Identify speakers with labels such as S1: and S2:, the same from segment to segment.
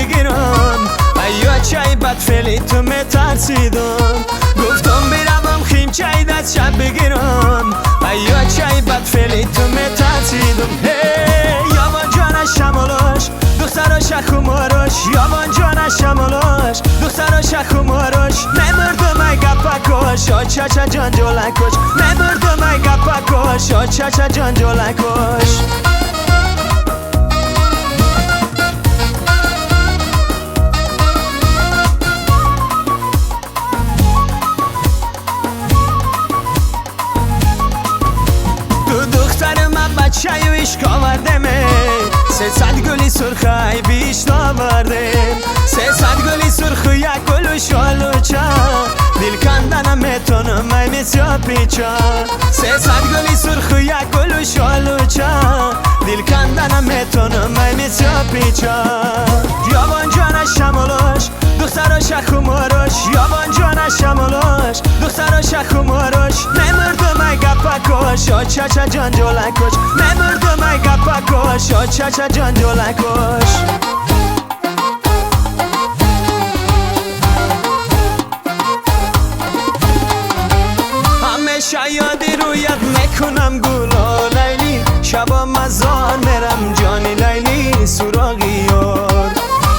S1: بگیرم ایا چای بدفعلی تو میترسیدم گفتم بیرم خیم چای دست شب بگیرم ایا چای بدفعلی تو میترسیدم یابان جان شمالاش دختراش خماراش یابان جان شمالاش دختراش خماراش نمردم ای گپکاش چاچا جان جولکاش نمردم ای گپکاش چاچا جان جولکاش بچه و عشق آوردم 300 گلی سرخای بیش ناورده 300 گلی سرخ و یک گل و شالو چا دل کندنم میتونم ای مسیا پیچا 300 گلی سرخ و یک گل و شالو چا دل کندنم میتونم ای مسیا پیچا یابان جان شمالاش دختراش خماراش یابان جان شمالاش دختراش خماراش نمردم ای گپکاش چاچا جان جولکاش نمردم ای گپکاش چاچا جان جولکاش همیشه یادی رویت میکنم گلا لیلی شبا مزار میرم جانی لیلی سراغی یار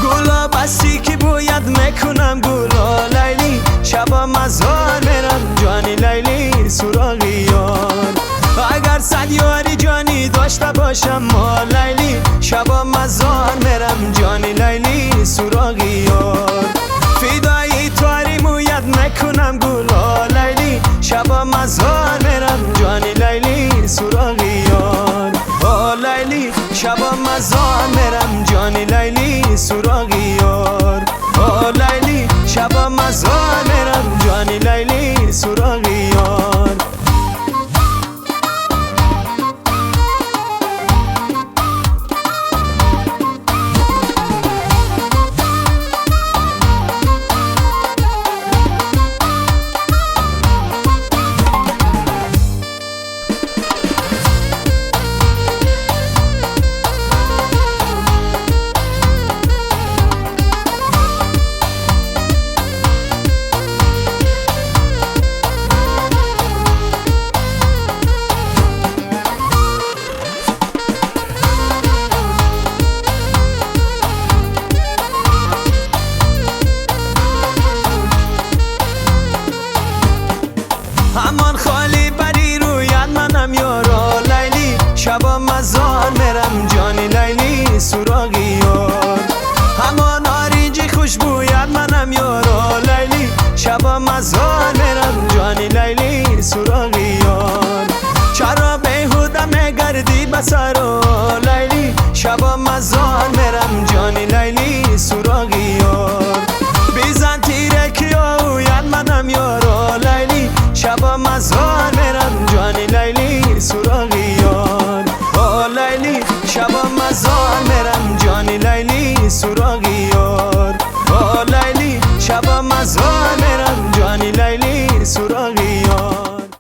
S1: گلا بسی که باید میکنم گلا لیلی شبا مزار میرم جانی لیلی سراغی یار اگر صد یاری جانی داشته باشم ما لیلی شبا مزار میرم جانی لیلی سراغی یار فدای تواری موید میکنم گلا لیلی شبا مزار میرم جانی لیلی سراغی یار لیلی شبا مزار میرم جانی لیلی سراغی یار لیلی شبا مزار میرم جانی لیلی سراغی یار همان خالی بری رویت منم یارا لیلی شبا مزار میرم جانی لیلی سراغی یار همان آریجی خوشبویت منم یارا لیلی شبا مزار میرم جانی لیلی سراغی یار چرا بیهوده میگردی بسرا لیلی شبا مزار میرم جانی لیلی سراغی یار بیزن تیره کیاویت منم یارا لیلی شبا مزار میرم جانی لیلی